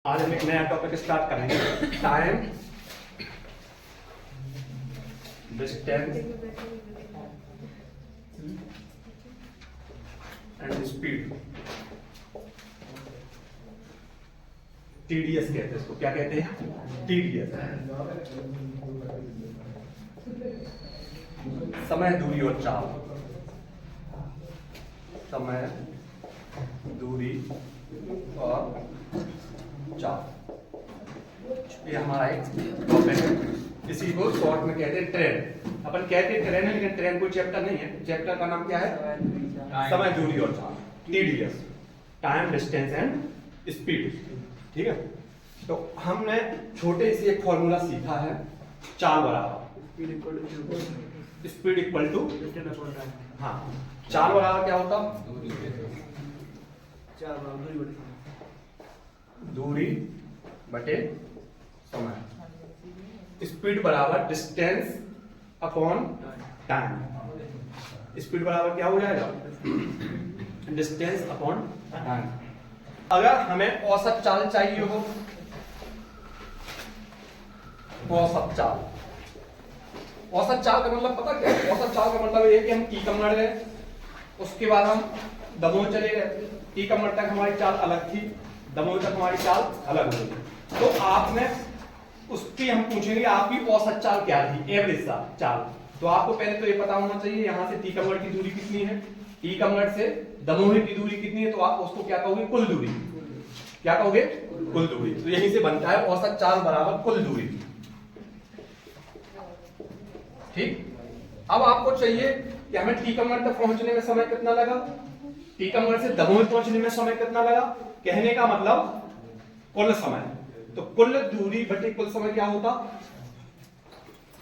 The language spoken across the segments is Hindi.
आज हम एक नया टॉपिक स्टार्ट करेंगे। Time, distance and speed. TDS कहते हैं इसको। क्या कहते हैं? टीडीएस। समय, दूरी और चाल। समय, दूरी और चाल, ये हमारा एक टॉपिक है। इसी को शॉर्ट में कहते हैं ट्रेन। अपन कहते हैं ट्रेन है, लेकिन ट्रेन कोई चैप्टर नहीं है। चैप्टर का नाम क्या है? समय, दूरी और चाल, TDS, time, distance and speed. ठीक है, तो हमने छोटे से एक फॉर्मूला सीखा है, चाल बराबर स्पीड इक्वल टू। हाँ, चाल बराबर क्या होता? दूरी बटे समय। स्पीड बराबर डिस्टेंस अपॉन टाइम। स्पीड बराबर क्या हो जाएगा? Distance upon time. अगर हमें औसत चाल चाहिए हो, औसत चाल, औसत चाल का मतलब पता क्या है? औसत चाल का मतलब ये है कि हम टीकमगढ़ गए, उसके बाद हम दमोह चले गए। टीकमगढ़ तक हमारी चाल अलग थी, दमोह तक हमारी चाल अलग होगी। तो आपने उसकी हम पूछेंगे आपकी औसत चाल क्या थी, एवरेज चाल। तो आपको पहले तो ये पता होना चाहिए यहां से टीकमगढ़ की दूरी कितनी है, टीकमगढ़ से दमोह की दूरी कितनी है। तो आप उसको क्या कहोगे? कुल दूरी। क्या कहोगे? कुल दूरी। तो यहीं से बनता है औसत चाल बराबर कुल दूरी। ठीक, अब आपको चाहिए कि हमें टीकमगढ़ तक पहुंचने में समय कितना लगा, टीकमगढ़ से दमोह पहुंचने में समय कितना लगा। कहने का मतलब कुल समय। तो कुल दूरी बटे कुल समय क्या होता?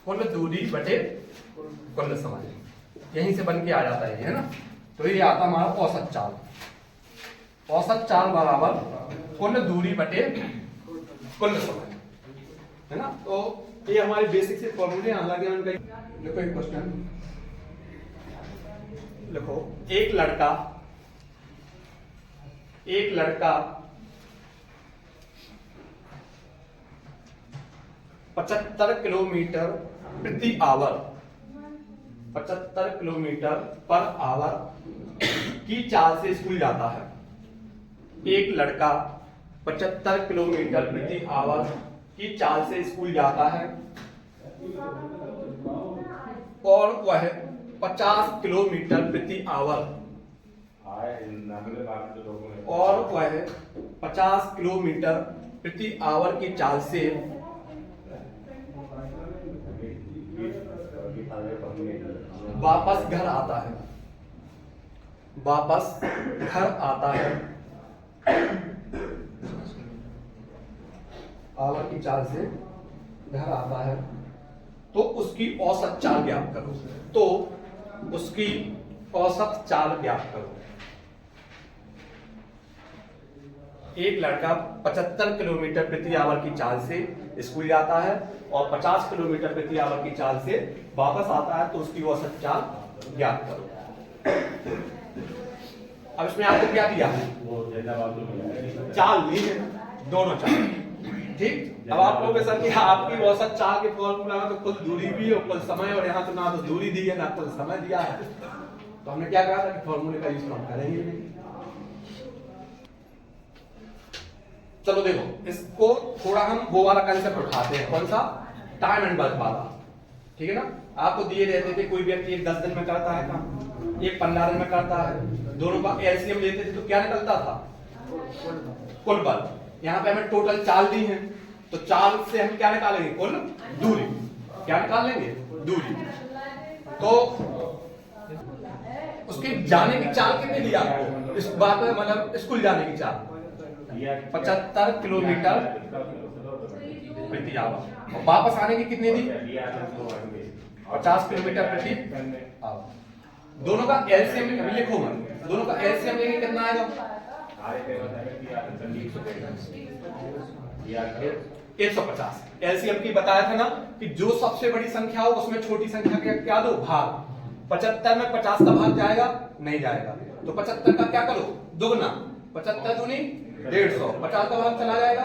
कुल दूरी बटे कुल समय। यहीं से बन के आ जाता है ना। तो ये आता हमारा औसत चाल। औसत चाल बराबर कुल दूरी बटे कुल समय, है ना। तो ये हमारे बेसिक से फॉर्मूले। हालांकि उनका देखो एक क्वेश्चन लिखो। एक लड़का 75 किलोमीटर प्रति आवर, 75 किलोमीटर पर आवर की चाल से स्कूल जाता है। एक लड़का 75 किलोमीटर प्रति आवर की चाल से स्कूल जाता है और वह 50 किलोमीटर प्रति आवर प्रति आवर की चाल से वापस घर आता है। आवर की चाल से घर आता है। तो उसकी औसत चाल ज्ञात करो। तो उसकी औसत चाल ज्ञात करो। एक लड़का 75 किलोमीटर प्रति आवर की चाल से स्कूल जाता है और 50 किलोमीटर प्रति आवर की चाल से वापस आता है। तो उसकी औसत चाल ज्ञात करो। अब इसमें आपको क्या दिया? चाल ली है, दोनों चाल। ठीक, अब आप लोग सर कि आपकी औसत चाल के फॉर्मूला में तो कुल दूरी भी और कुल समय, और यहाँ तो ना तो दूरी दी है ना कुल समय दिया है। तो हमने क्या कहा था कि फॉर्मूले का यूज हम करेंगे। चलो देखो, इसको थोड़ा हम वो वाला कंसेप्ट उठाते हैं। कौन सा? टाइम एंड वर्क वाला। ठीक है ना। आपको दिए रहते थे कोई व्यक्ति एक 10 दिन में करता है काम, एक 15 दिन में करता है। दोनों का एलसीएम लेते थे तो क्या निकलता था? कुल बल। यहाँ पे हमें टोटल चाल दी है, तो चाल से हम क्या निकालेंगे? कुल दूरी। क्या निकाल लेंगे? दूरी। तो उसकी जाने की चाल कितनी दी आपको? इस बात में मतलब स्कूल जाने की चाल 75 किलोमीटर प्रति आवर, और वापस आने की कितनी दी? 50 किलोमीटर प्रति आवर। दोनों का एलसीएम लिखो मत। दोनों का एलसीएम लेंगे कितना आएगा? 150। एलसीएम की बताया था ना कि जो सबसे बड़ी संख्या हो उसमें छोटी संख्या के क्या दो? भाग। 75 में 50 का भाग जाएगा? नहीं जाएगा। तो 75 का क्या करो? दुगना। 75 दूनी 150, 50 का भाग चला जाएगा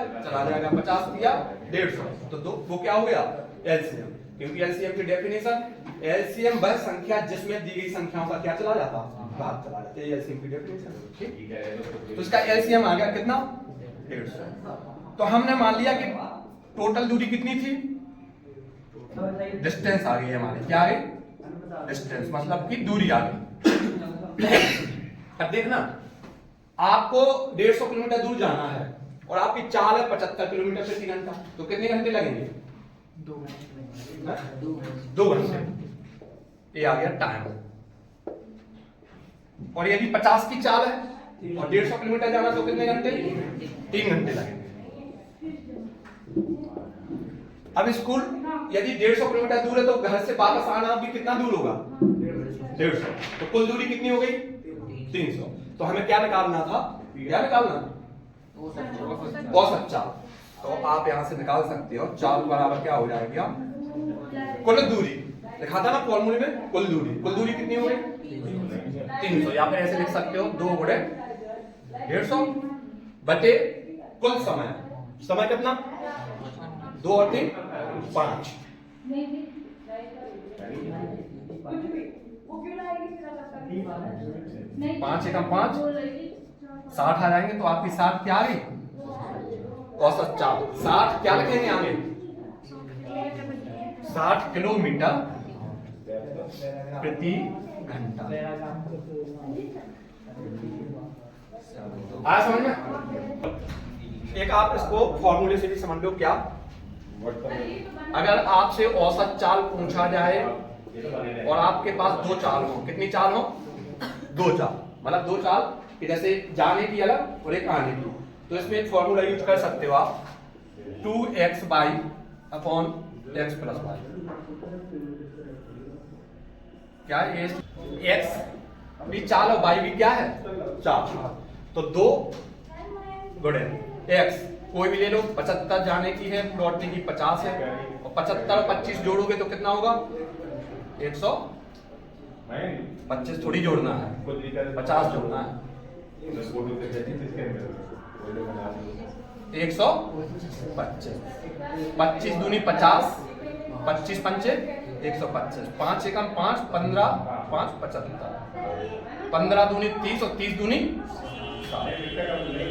50 दिया 150, तो दो वो क्या हो गया एलसीएम, क्योंकि एलसीएम की डेफिनेशन एलसीएम वह संख्या जिसमें दी गई संख्याओं का क्या चला जाता भाग चला जाता है, एलसीएम की डेफिनेशन। ठीक है, तो इसका एलसीएम आ गया कितना 150। तो हमने मान लिया कि टोटल दूरी कितनी थी, डिस्टेंस आ गई हमारी, क्या आ गई डिस्टेंस, मतलब कि दूरी आ गई। अब देखना आपको 150 किलोमीटर दूर जाना है और आपकी चाल है 75 किलोमीटर प्रति घंटा, तो कितने घंटे लगेंगे 2 घंटे। ये आ गया टाइम। और यदि 50 की चाल है और 150 किलोमीटर जाना तो कितने घंटे 3 घंटे लगेंगे। अब स्कूल यदि 150 किलोमीटर दूर है तो घर से वापस आना भी कितना दूर होगा 150, तो कुल दूरी कितनी हो गई 300। तो हमें क्या निकालना था, क्या निकालना औसत चाल। तो आप यहां से निकाल सकते हो चाल बराबर क्या हो जाएगा कुल दूरी, लिखा था ना फॉर्मूले में कुल दूरी कितनी हो गई 300, या फिर ऐसे लिख सकते हो 2 गुणे 150 बटे कुल समय कितना 2 और 3 5। 5 एकम 5 60 आ जाएंगे, तो आपकी 60 क्या आ गई औसत चाल। 60 क्या लिखेंगे आगे 60 किलोमीटर प्रति घंटा। आया समझ में? एक आप इसको फॉर्मूले से भी समझ लो, क्या अगर आपसे औसत चाल पूछा जाए और आपके पास 2 चाल हो, कितनी चाल हो 2 चाल, मतलब 2 चाल कि जैसे जाने की अलग और एक आने की, तो इसमें एक फॉर्मूला यूज कर सकते हो आप 2xy upon x plus y। क्या ये x भी चाल और y भी क्या है चाल, तो 2 गुणे x कोई भी ले लो, 75 जाने की है लौटने की 50 है, और 75 और 25 जोड़ोगे तो कितना होगा 125 थोड़ी जोड़ना है 50 जोड़ना है 125, 25 दूनी 50, 25 पंचे 125, 5 एकम 5 15 5 75, 15 दूनी 30 और 30 दूनी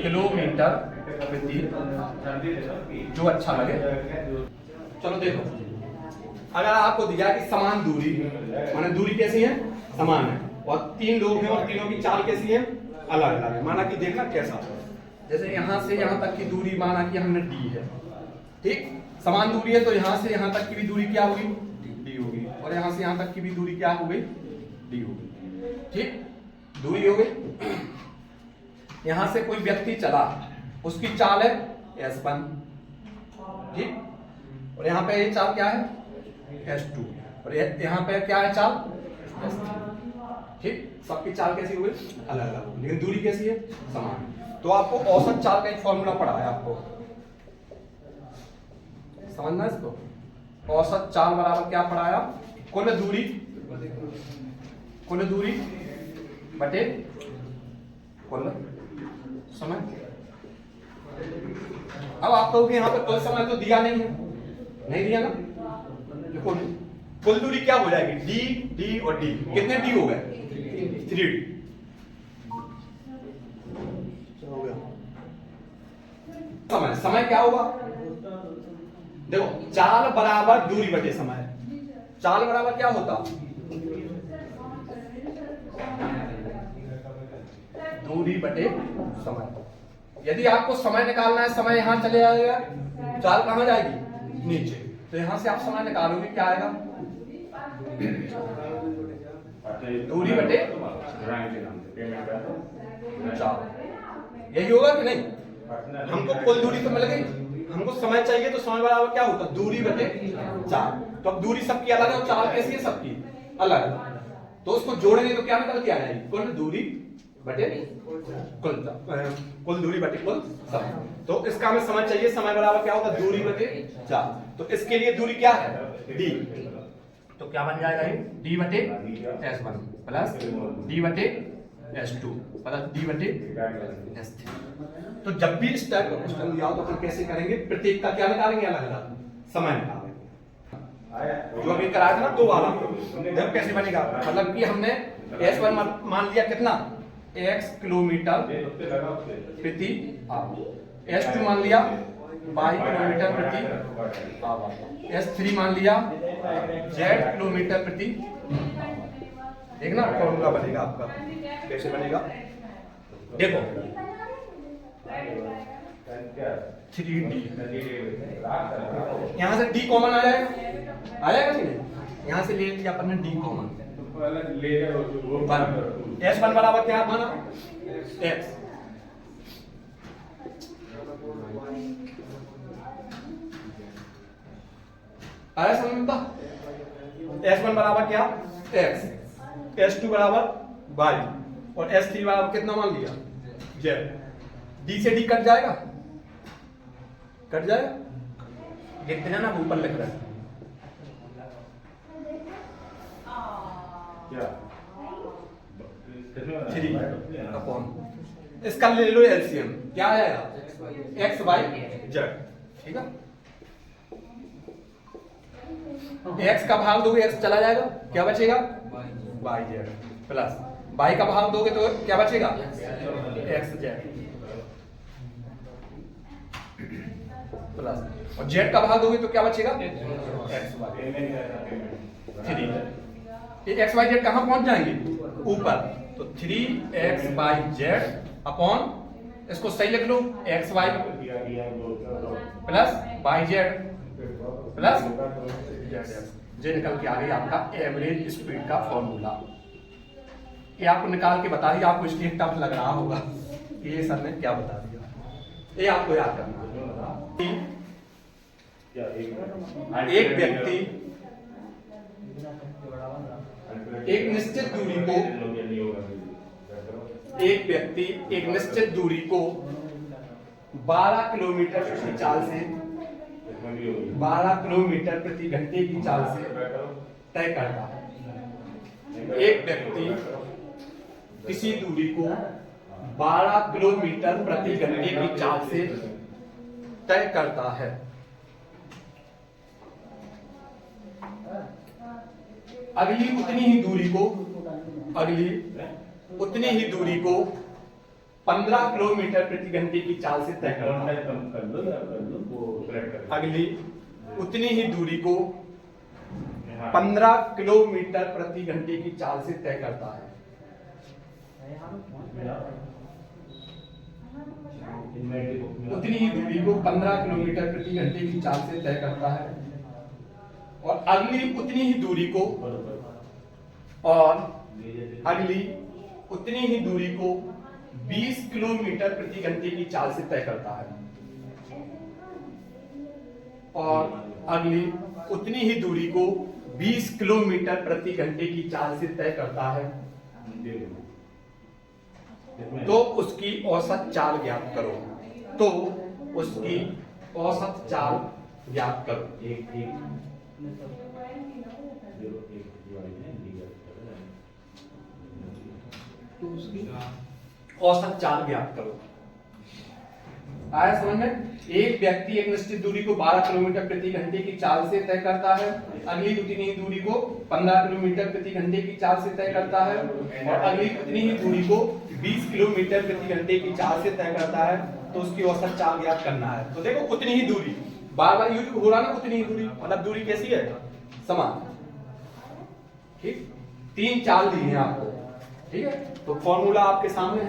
किलोमीटर प्रति, जो अच्छा लगे। चलो देखो, अगर आपको दिया कि समान दूरी, माने दूरी कैसी है समान है, और 3 लोग हैं और तीनों की चाल कैसी है अलग अलग है, माना कि देखना कैसा, जैसे यहां से यहां तक की दूरी माना कि हमने डी है, ठीक समान दूरी है, तो यहां से यहां तक की भी दूरी क्या होगी डी होगी, और यहां से यहां तक की भी दूरी क्या हो गई डी होगी, ठीक दूरी हो गई। यहां से कोई व्यक्ति चला, उसकी चाल है S1, ठीक, और यहाँ पे ये चाल क्या है S2, और यहाँ पे क्या है चाल S3, ठीक। सबकी चाल कैसी हुई अलग अलग, लेकिन दूरी कैसी है समान। तो आपको औसत चाल का एक फॉर्मूला पढ़ा है, आपको समझना इसको। औसत चाल बराबर क्या पढ़ाया कुल दूरी बटे कुल समय। अब आप कहोगे यहाँ पर कुल समय तो दिया नहीं है, नहीं दिया ना, देखो कुल दूरी क्या हो जाएगी डी डी और डी, कितने डी हो गए 3D। समय क्या होगा देखो, चाल बराबर दूरी बटे समय। चाल बराबर क्या होता दूरी बटे समय। यदि आपको समय निकालना है, समय यहां चले जाएगा, चाल कहां जाएगी नीचे, तो यहां से आप समय निकालोगे क्या आएगा दूरी बटे चाल। यही होगा कि नहीं, हमको कुल दूरी तो मिल गई, हमको समय चाहिए, तो समय बराबर क्या होता दूरी बटे चाल। तो अब दूरी सबकी अलग है और चाल कैसी है सबकी अलग, तो उसको जोड़ेंगे तो क्या निकल के आ जाएगी कुल दूरी बटे कुल दूरी बटे कुल समय। तो इसका हमें समझ चाहिए, समय बराबर क्या होता है दूरी बटे चाल। तो इसके लिए दूरी क्या है डी, तो क्या बन जाएगा ये डी बटे S1 प्लस डी बटे S2 प्लस D बटे S3। तो जब भी इस टाइप का क्वेश्चन दिया हो तो अपन कैसे करेंगे, प्रत्येक का क्या निकालेंगे, अलग अलग समय निकालेंगे। जो अभी कराया था ना दो वाला, जब कैसे बनेगा, मतलब कि हमने S1 मान लिया कितना, x किलोमीटर प्रति आवर, S2 मान लिया y किलोमीटर प्रति आवर, S3 मान लिया z किलोमीटर प्रति आवर। देखना फॉर्मूला बनेगा आपका, कैसे बनेगा देखो, 3D, यहाँ से D कॉमन आ जाएगा कि नहीं, यहाँ से ले लिया अपन ने D कॉमन, S1 बराबर क्या माना, x, आया समझता, S1 बराबर क्या x, S2 बराबर y और S3 बराबर कितना मान लिया z। D से D कट जाएगा, कट जाएगा, देखते हैं ना ऊपर लिख रहा है थ्री अपॉन, इसका ले लो एलसीएम, क्या आएगा एक्स वाई जेड, ठीक है। एक्स का भाग दोगे एक्स चला जाएगा, क्या बचेगा वाई जेड, प्लस वाई का भाग दोगे तो क्या बचेगा एक्स जेड, प्लस और जेड का भाग दोगे तो क्या बचेगा X Y. Three X Y Z कहां पहुंच जाएंगे ऊपर, तो 3x बाई जेड अपॉन, इसको सही लिख लो X Y plus Y Z plus J निकल के आ गई आपका एवरेज स्पीड का फॉर्मूला। ये आपको निकाल के बता दिया, आपको इसलिए टफ लग रहा होगा ये सर ने क्या बता दिया, ये आपको याद करना है। एक व्यक्ति एक निश्चित दूरी को, एक व्यक्ति एक निश्चित दूरी को 12 किलोमीटर प्रति चाल से, 12 किलोमीटर प्रति घंटे की चाल से तय करता है। एक व्यक्ति किसी दूरी को 12 किलोमीटर प्रति घंटे की चाल से तय करता है। अगली उतनी ही दूरी को, अगली उतनी ही दूरी को 15 किलोमीटर प्रति घंटे की चाल से तय करता है। अगली उतनी ही दूरी को 15 किलोमीटर प्रति घंटे की चाल से तय करता है। उतनी ही दूरी को 15 किलोमीटर प्रति घंटे की चाल से तय करता है और अगली उतनी ही दूरी को, और अगली उतनी ही दूरी को 20 किलोमीटर प्रति घंटे की चाल से तय करता है और अगली उतनी ही दूरी को 20 किलोमीटर प्रति घंटे की चाल से तय करता है। तो उसकी औसत चाल ज्ञात करो, तो उसकी औसत चाल ज्ञात करो। तो उसकी औसत चाल ज्ञात करो। आया समझ में? एक व्यक्ति एक निश्चित दूरी को 12 किलोमीटर प्रति घंटे की चाल से तय करता है, अगली उतनी ही दूरी को 15 किलोमीटर प्रति घंटे की चाल से तय करता है और अगली उतनी ही दूरी को 20 किलोमीटर प्रति घंटे की चाल से तय करता है। तो उसकी औसत चाल ज्ञात करना है। तो देखो उतनी ही दूरी बार बार यूज हो रहा ना, उतनी ही दूरी मतलब दूरी कैसी है समान, ठीक। 3 चाल दी है आपको, ठीक है। तो फॉर्मूला आपके सामने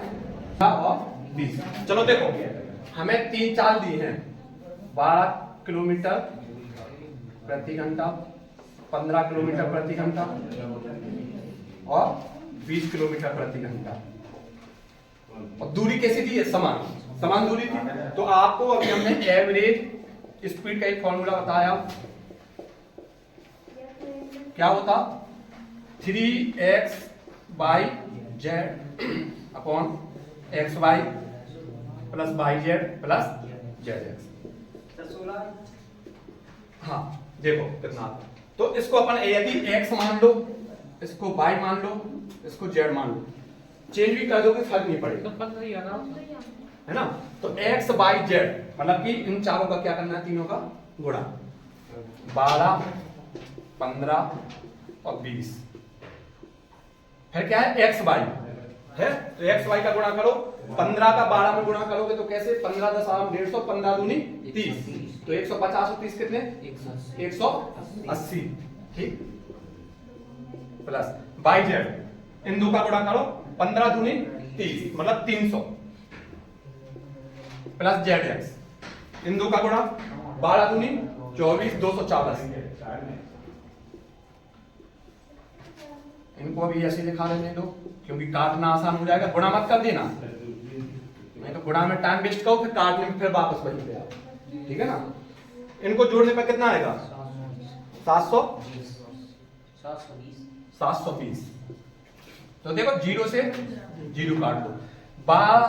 है और 20। चलो देखो हमें 3 चाल दी हैं, 12 किलोमीटर प्रति घंटा, 15 किलोमीटर प्रति घंटा और 20 किलोमीटर प्रति घंटा। और दूरी कैसी दी है समान, समान दूरी थी। तो आपको अभी हमने एवरेज स्पीड का एक फॉर्मूला बताया, क्या होता 3x by Z upon X Y plus Y Z plus Z X. हाँ देखो कितना, तो इसको अपन यदि x मान लो, इसको y मान लो, इसको z मान लो, चेंज भी कर दोगे फर्क नहीं पड़ेगा, तो 15 ही आना है ना। तो x y z मतलब कि इन चारों का क्या करना है, तीनों का गुणा, 12 15 और 20। फिर क्या है x y है, तो x y का गुणा करो, 15 का 12 में गुणा करोगे तो कैसे, 15 10 150, 15 दूनी 30, तो 150 और 30 कितने, 180, ठीक, प्लस y z इन दो का गुणा करो, 15 दूनी 30 मतलब 300, प्लस जेड एक्स इन दो का गुणा, 12 दूनी 24 240। इनको भी ऐसे लिखा लेने दो क्योंकि काटना आसान हो जाएगा, गुणा मत कर देना, नहीं तो गुणा में टाइम वेस्ट करो, फिर काटने में फिर वापस वहीं पे आओ, ठीक है ना। इनको जोड़ने पर कितना आएगा, 720। तो देखो जीरो से जीरो काट दो, 12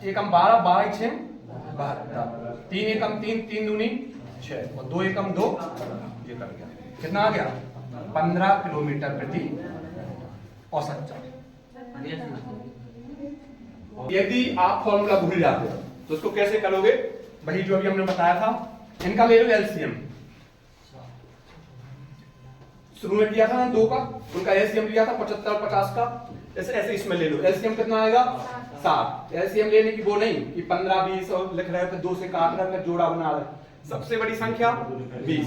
एकम 12 12 6 72, 3 एकम 3 3 दूनी 6 और 2 एकम 2, ये कर गया, कितना आ गया, 15 किलोमीटर प्रति औसत चाल। यदि आप फॉर्मूला भूल जाते हो तो उसको कैसे करोगे, वही जो अभी हमने बताया था, इनका ले लो एलसीएम, शुरू में किया था ना दो का, उनका एलसीएम लिया था 75 50 का, ऐसे ऐसे इसमें ले लो, एलसीएम कितना आएगा 7। एलसीएम लेने की वो नहीं कि 15 20 और लिख रहे हो, फिर 2 से काट रहे हो, फिर जोड़ा बना रहे हो, सबसे बड़ी संख्या 20,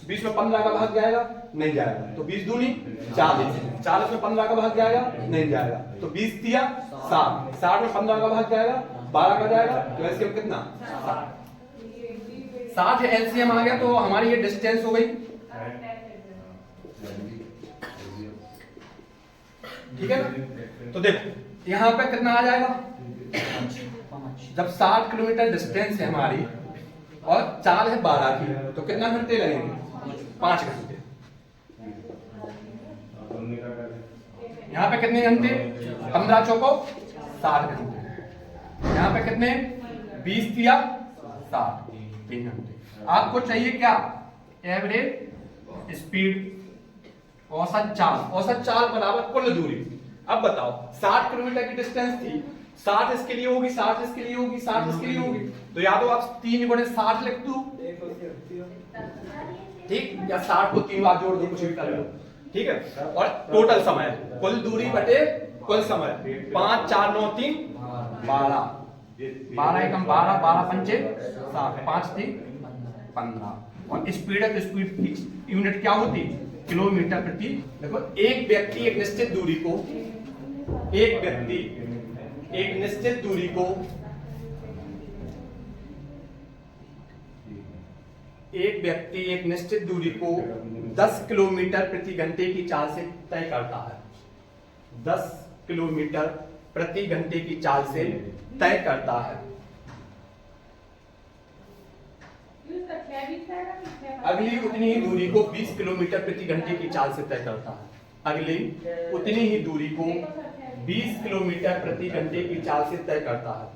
20 में 15 का भाग जाएगा, नहीं जाएगा, तो 20 दूनी 40, 40 में 15 का भाग जाएगा, नहीं जाएगा, तो 20 दिया 60, 60 में 15 का भाग जाएगा, 12 का जाएगा, तो एलसीएम कितना 60 एलसीएम आ गया, तो हमारी ये डिस्टेंस हो गई, ठीक है ना। तो देखो यहां पे कितना आ जाएगा, जब 60 किलोमीटर डिस्टेंस है हमारी और चाल है 12 की, तो कितना घंटे लगेंगे, 5 घंटे। यहाँ पे कितने घंटे, 15 चौको 60 घंटे, यहाँ पे कितने 20 दिया 60, 3 घंटे। आपको चाहिए क्या, एवरेज स्पीड, औसत चाल, औसत चाल बराबर कुल दूरी। अब बताओ 60 किलोमीटर की डिस्टेंस थी, 60 इसके लिए होगी, 60 इसके लिए होगी, 60 इसके लिए होगी, तो या तो आप 3 गुणे 60 लिख दो, ठीक, या 60 को 3 बार जोड़ दो, कुछ भी कर लो, ठीक है। और टोटल समय, कुल दूरी बटे कुल समय, 5 4 9 3 12, 12 एकम 12, 12 पंचे 60, 5 3 15, और स्पीड है तो स्पीड की यूनिट क्या होती, किलोमीटर प्रति। देखो एक व्यक्ति एक निश्चित दूरी को, एक व्यक्ति एक निश्चित दूरी को, एक व्यक्ति एक निश्चित दूरी को 10 किलोमीटर प्रति घंटे की चाल से तय करता है, 10 किलोमीटर प्रति घंटे की चाल से तय करता है। अगली उतनी ही दूरी को 20 किलोमीटर प्रति घंटे की चाल से तय करता है, अगली उतनी ही दूरी को 20 किलोमीटर प्रति घंटे की चाल से तय करता है,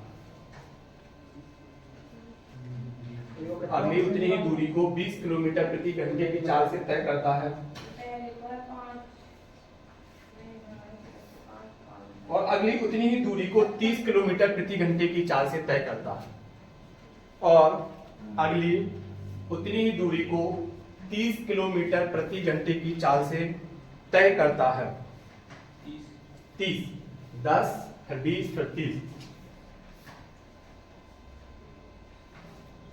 अगली उतनी ही दूरी को 20 किलोमीटर प्रति घंटे की चाल से तय करता है, और अगली उतनी ही दूरी को 30 किलोमीटर प्रति घंटे की चाल से तय करता है, और अगली उतनी ही दूरी को 30 किलोमीटर प्रति घंटे की चाल से तय करता है। 30 10 फिर 20 फिर 30,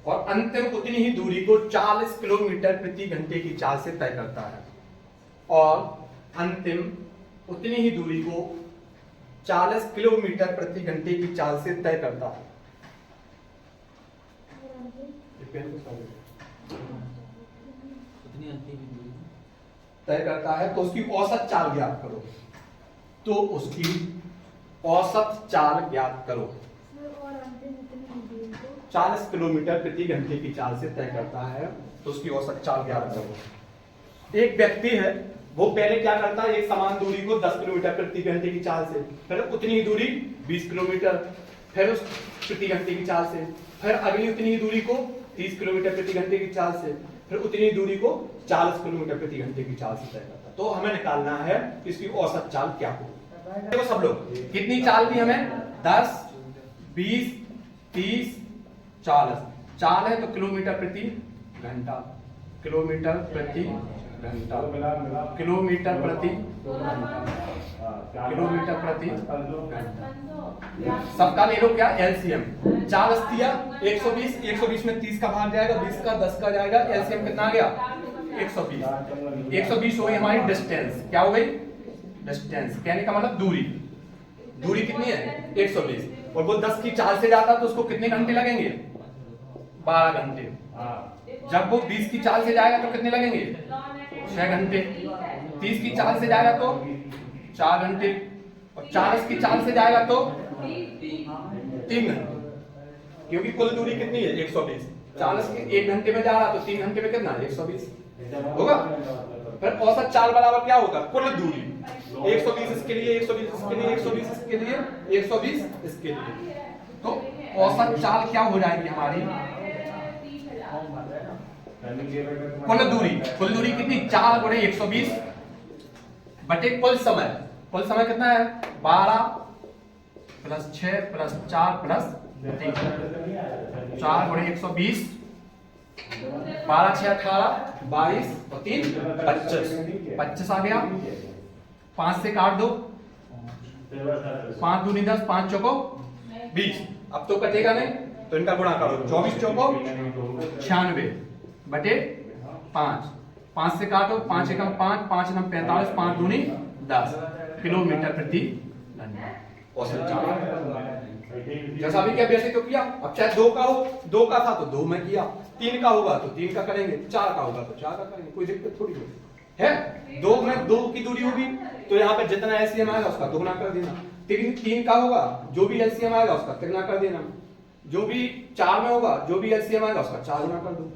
और अंतिम उतनी ही दूरी को 40 किलोमीटर प्रति घंटे की चाल से तय करता है, और अंतिम उतनी ही दूरी को 40 किलोमीटर प्रति घंटे की चाल से तय करता है। तय करता है, तो उसकी औसत चाल ज्ञात करो, तो उसकी औसत चाल ज्ञात करो। 40 किलोमीटर प्रति घंटे की चाल से तय करता है, तो उसकी औसत चाल ज्ञात करो। एक व्यक्ति है, वो पहले क्या करता है, एक समान दूरी को 10 किलोमीटर प्रति घंटे की चाल से, फिर उतनी ही दूरी 20 किलोमीटर, फिर उस प्रति घंटे की चाल से, फिर अगली उतनी ही दूरी को 30 किलोमीटर प्रति घंटे की चाल से, फिर उतनी ही दूरी को 40 किलोमीटर प्रति घंटे की चाल से तय करता है। तो हमें निकालना है इसकी औसत चाल क्या हो। देखो सब लोग कितनी चाल दी हमें, 10, 20, 30, 40। चाल है तो किलोमीटर प्रति घंटा, किलोमीटर प्रति घंटा, किलोमीटर प्रति किलोमीटर प्रति घंटा। सबका ले लो क्या एलसीएम। 4 अस्तिया 120, 120 में 30 का भाग जाएगा, 20 का 10 का जाएगा, एलसीएम कितना आ गया 120। 120 हो गई हमारी डिस्टेंस, क्या हो गई डिस्टेंस, कहने का मतलब दूरी। दूरी कितनी है 120, और वो 10 की चाल से जाता तो उसको कितने घंटे लगेंगे 12 घंटे। जब वो 20 की चाल से जाएगा तो कितने लगेंगे 6 घंटे। 30 की चाल से जाएगा तो 4 घंटे, और 40 की चाल से जाएगा तो 3 घंटे, क्योंकि कुल दूरी कितनी है 120। 40 के 1 घंटे में जा रहा तो 3 घंटे में कितना 120 होगा। फिर औसत चाल बराबर क्या होगा कुल दूरी, 120 इसके लिए, 120 इसके लिए, 120 इसके लिए, 120 इसके लिए। तो औसत चाल क्या हो जाएगी हमारी कुल दूरी। कुल दूरी कितनी 4 गुणे 120 बटे कुल समय। कुल समय कितना है 12 प्लस 6 प्लस 4 प्लस 3। 4 गुणे 120, 12 6 18, 22 और 3 25। 25 आ गया, 5 से काट दो, 5 दूनी 10, 5 चौको 20। अब तो कटेगा नहीं तो इनका गुणा करो, 24 चौको 96 बटे 5। 5 से काटो, 5 एकम 5, 5 एकम 45, 5 दूनी 10 किलोमीटर प्रति घंटा औसत चाल। जैसा अभी क्या वैसे तो किया। अब चाहे 2 का हो, 2 का था तो 2 में किया, 3 का होगा तो 3 का करेंगे, 4 का होगा तो 4 का करेंगे, कोई दिक्कत थोड़ी है। 2 में 2 की दूरी होगी तो यहाँ पे जितना एलसीएम आएगा उसका दोगुना कर देना। 3 का होगा जो भी एलसीएम आएगा उसका तिगुना कर देना। जो भी 4 में होगा जो भी एलसीएम आएगा उसका 4 गुना कर दो।